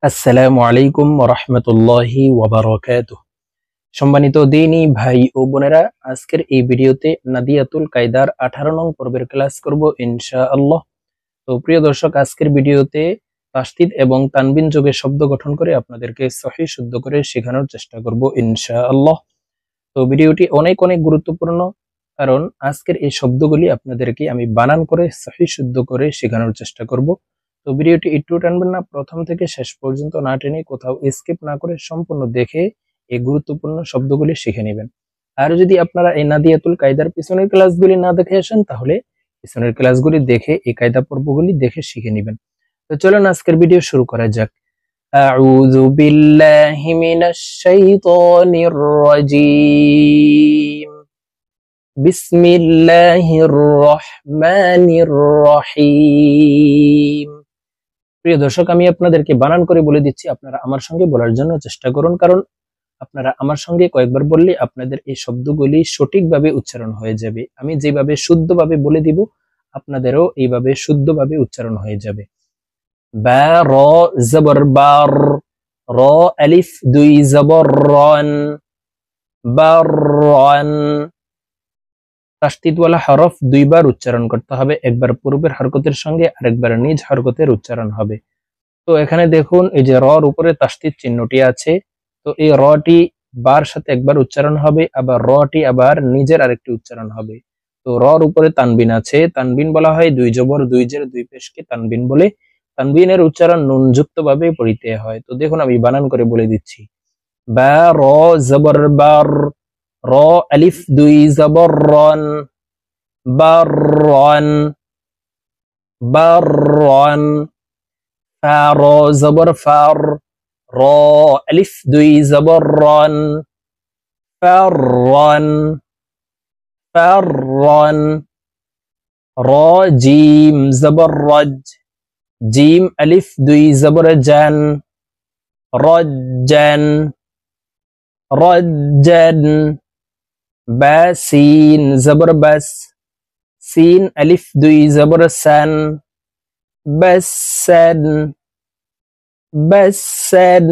আসসালামু আলাইকুম ওয়া রাহমাতুল্লাহি ওয়া বারাকাতুহু। সম্মানিত দিনী ভাই ও বোনেরা, আজকের এই ভিডিওতে নাদিয়াতুল কায়দার 18 নং পর্বের ক্লাস করব ইনশাআল্লাহ। তো প্রিয় দর্শক, আজকের ভিডিওতে তাসদীদ এবং তানবিন যোগে শব্দ গঠন করে আপনাদেরকে সহিহ শুদ্ধ করে শেখানোর চেষ্টা করব ইনশাআল্লাহ। তো ভিডিওটি অনেক অনেক গুরুত্বপূর্ণ, কারণ আজকের এই শব্দগুলি আপনাদেরকে আমি বানান করে সহিহ শুদ্ধ করে শেখানোর চেষ্টা করব। তো ভিডিওটি একটু টানবেন না, প্রথম থেকে শেষ পর্যন্ত না টেনে কোথাও স্কিপ না করে সম্পূর্ণ দেখে এই গুরুত্বপূর্ণ শব্দগুলি শিখে নেবেন। আর যদি আপনারা এই নাদিয়াতুল কায়দার পিছনের ক্লাসগুলি না দেখে আসেন, তাহলে পিছনের ক্লাসগুলি দেখে এই কায়দা পর্বগুলি দেখে শিখে নেবেন। তো চলুন আজকের ভিডিও শুরু করা যাক। আউযু বিল্লাহি মিনাশ শাইতানির রাজীম। বিসমিল্লাহির রহমানির রহিম। প্রিয় দর্শক, আমি আপনাদেরকে বানান করে বলে দিচ্ছি, আপনারা আমার সঙ্গে বলার জন্য চেষ্টা করুন, কারণ আপনারা আমার সঙ্গে কয়েকবার বললে আপনাদের এই শব্দগুলি সঠিকভাবে উচ্চারণ হয়ে যাবে। আমি যেভাবে শুদ্ধভাবে বলে দিব, আপনাদেরও এইভাবে শুদ্ধভাবে উচ্চারণ হয়ে যাবে। বা র জবর বার, র আলিফ দুই জবর রন, বাররান। তাসদীদওয়ালা হরফ দুইবার উচ্চারণ করতে হবে, একবার পূর্বের হরকতের সঙ্গে আরেকবার নিজ হরকতের উচ্চারণ হবে। তো এখানে দেখুন, এই যে রর উপরে তাসদীদ চিহ্নটি আছে, তো এই রটি বার সাথে একবার উচ্চারণ হবে, আবার রটি আবার নিজের আরেকটি উচ্চারণ হবে। তো রর উপরে তানবিন আছে, তানবিন বলা হয় দুই জবর দুই জের দুই পেশকে তানবিন বলে। তানবিনের উচ্চারণ নুন যুক্ত ভাবে পড়িতে হয়। তো দেখুন, আমি বানান করে বলে দিচ্ছি। বা র জবর বার, র আলিফ দুই জবর রন, বাররান, বাররান। ফা র জবর ফার, র আলিফ দুই জবর রন, ফাররান, ফাররান। র জিম জবর রজ, জিম আলিফ দুই জবর জান, রজ্জান, রজ্জান। বা সিন জবর বাস, সিন আলিফ দুই জবর সান, বাসান, বাসান।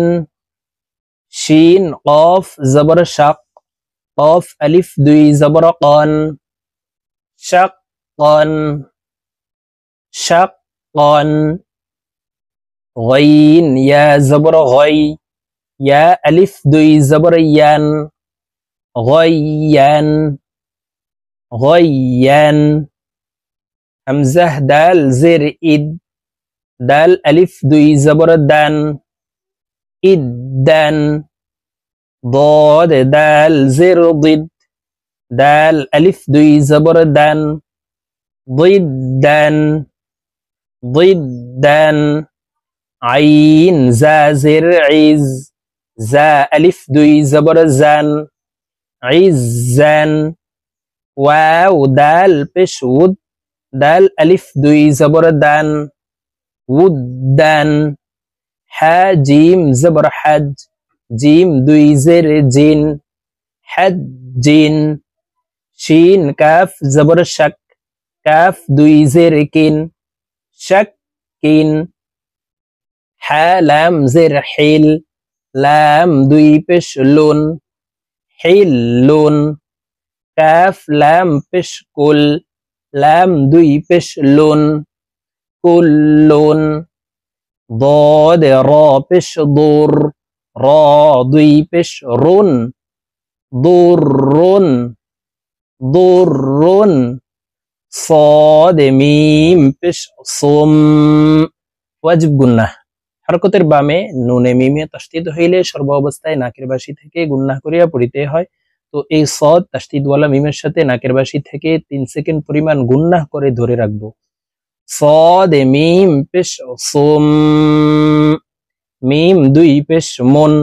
শিন কফ জবর শাক, কফ আলিফ দুই জবর কন, শাক্কান, শাক্কান। গইন ইয়া জবর গই, ইয়া আলিফ দুই জবর ইয়ান, গইয়ান, গইয়ান। হামজাহ দাল জের ইদ, দাল আলিফ দুই জবর দান, ইদ্দান। ضاد دال زر ضد، دال ألف দুই জবর দান, ضدان، ضدان। عين زا زر عز، زا ألف দুই জবর জান، عزان। واو دال পেশ উদ، দাল আলিফ দুই জবর দান، উদ্দান। হা জিম জবর হাজ, জিম দুই জের জিন, হাজ্জিন। শিন কাফ জবর শাক, কাফ দুই জের কিন, শাক্কিন। হা লাম জের হিল, লাম দুই পেশ লুন, হিল্লুন। কাফ লাম পেশ কুল, লাম দুই পেশ লুন, কুল্লুন। ضاد র পেশ দূর, র দুই পেশ রুন, দুররুন, দুররুন। صاد মিম পেশ সুম, ওয়াজিব গুন্নাহ। হরকতের বামে নুনে মিমে তাসদীদ হইলে সর্ব অবস্থায় নাকের বাসি থেকে গুন্নাহ করিয়া পড়িতে হয়। তো এই সদ তাসদীদওয়ালা মিমের সাথে নাকের বাসি থেকে 3 সেকেন্ড পরিমাণ গুন্নাহ করে ধরে রাখবো। صاد মিম পেশ সুম, মিম দুই পেশ মুন,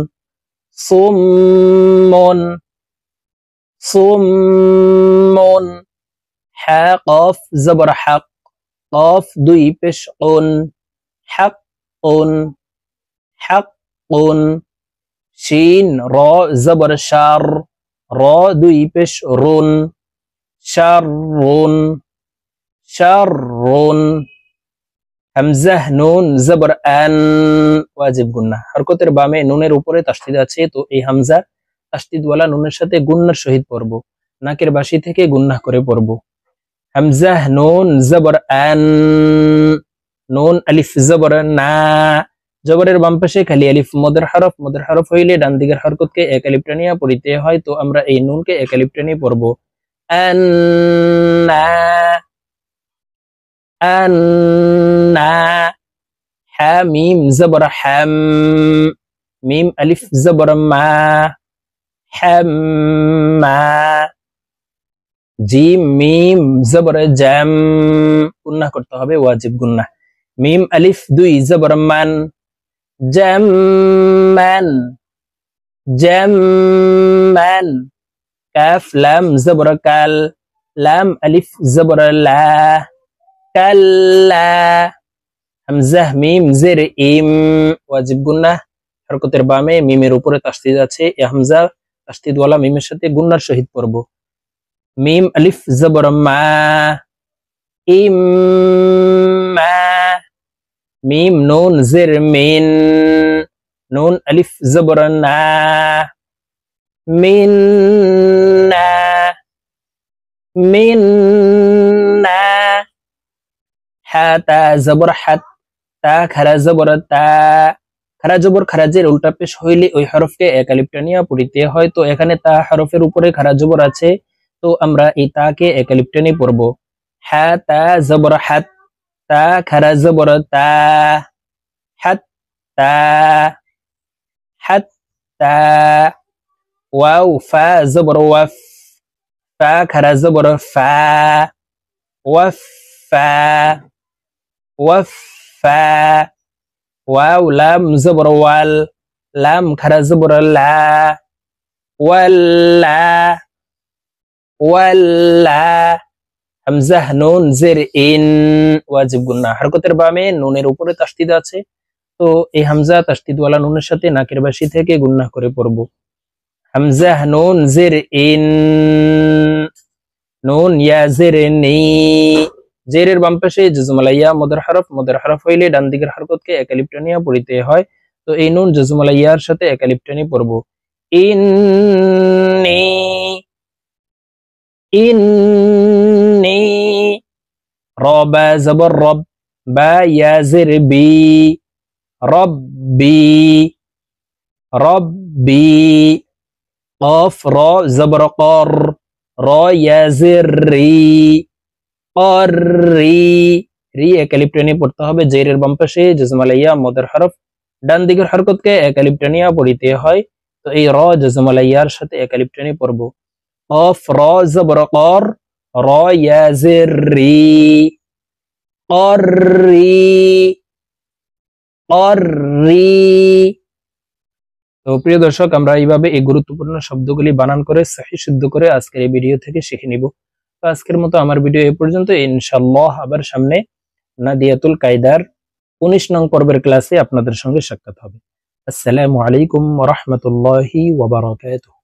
সুম্মুন, সুম্মুন। হা কফ জবর হক, কফ দুই পেশ উন, হাক্কুন, হাক্কুন। শিন র জবর শার, র দুই পেশ রুন, শাররুন, শাররুন। হামজা নুন জবর আন ওয়াজিব গুন্না। হরকতের বামে নুনের উপরে তাসদিদ আছে, তো এই হামজা তাসদিদওয়ালা নুনের সাথে গুন্নার সহিত পড়ব, নাকের বাসি থেকে গুন্না করে পড়ব। হামজা নুন জবর আন, নুন আলিফ জবর না, জবরের বাম পাশে খালি আলিফ মদের হরফ হইলে ডান দিকের হরকতকে এক আলিফ টানিয়া পড়িতে হয়, তো আমরা এই নুনকে এক আলিফ টানিয়ে পড়ব। আন্না আন্না। হা মিম জবর হাম, মিম আলিফ জবর মা, হাম্মা। জিম মিম জবর জাম, গুন্না করতে হবে ওয়াজিব গুন্না। মিম আলিফ দুই জবর মান, জাম্মান জাম্মান। কাফ লাম জবর কাল, লাম আলিফ জবর লা, কাল্লা। হামজা মিম জের ইম ওয়াজিব গুন্না। হরকতের বামে মিমের উপরে তাসদিদ আছে, এই হামজা তাসদিদওয়ালা মিমের সাথে গুন্নার সহিত পড়ব। মিম আলিফ জবর মা, ইম্মা। মিম নুন জের মিন, নুন আলিফ জবর না, মিন্না মিন্না। হা তা জবর হাত, তা খারা জবর তা, খারা জবর খারাজের উল্টা পেশ হইলে ওই হরফকে এক আলিফ টানিয়া পড়িতে হয়, তো এখানে তা হরফের উপরে খারা জবর আছে, তো আমরা এই তাকে এক আলিফ টানি পড়ব। হা তা জবর হাত, তা খারা জবর তা, হাত তা হাত তা। ওয়াও ফা জবর ওয়াফ, ফা খারা জবর ফা, ওয়াফা ওয়াফা। ওয়াও লাম জবর ওয়াল, লাম খারা জবর লা, ওয়াল্লা ওয়াল্লা। হামজা নুন জের ইন ওয়াজিব গুন্না। হরকতের বামে নুনের উপরে তাসদিদ আছে, তো এই হামজা তাসদিদওয়ালা নুনের সাথে নাকের বাসি থেকে গুন্না করে পড়ব। হামজা নুন জের ইন, নুন ইয়া জের নি, জেরের বাম পাশে জজমালাইয়া মদের হরফ হইলে ডান দিকের হরকতকে এক আলিফ টানিয়া পড়িতে হয়, তো এই নুন জজমালাইয়ার সাথে এক আলিফ টানি পড়ব। ইন্নী ইন্নী। রবা জবর রব, বা ইয়া জের বি, রব্বি রব্বি। কফ র জবর কর, র ইয়া জের রি, রি রি। এক আলিফ টানিয়ে পড়তে হবে, জেরের বাম পাশে জজমালাইয়া মদের হরফ, ডান দিকের হরকতকে এক আলিফ টানিয়া পড়িতে হয়, তো এই র জজমালাইয়ার সাথে এক আলিফ টানিয়ে পড়ব। কফ র জবর কর, র ইয়া জের রি, রি রি। তো প্রিয় দর্শক, আমরা এইভাবে এই গুরুত্বপূর্ণ শব্দগুলি বানান করে সহিহ শুদ্ধ করে আজকের এই ভিডিও থেকে শিখে নিব। তো আজকের মতো আমার ভিডিও এই পর্যন্ত। ইনশাআল্লাহ আবার সামনে নাদিয়াতুল কায়দার 19 নং পর্বের ক্লাসে আপনাদের সঙ্গে সাক্ষাৎ হবে। আসসালামু আলাইকুম ওয়া রাহমাতুল্লাহি ওয়া বারাকাতুহু।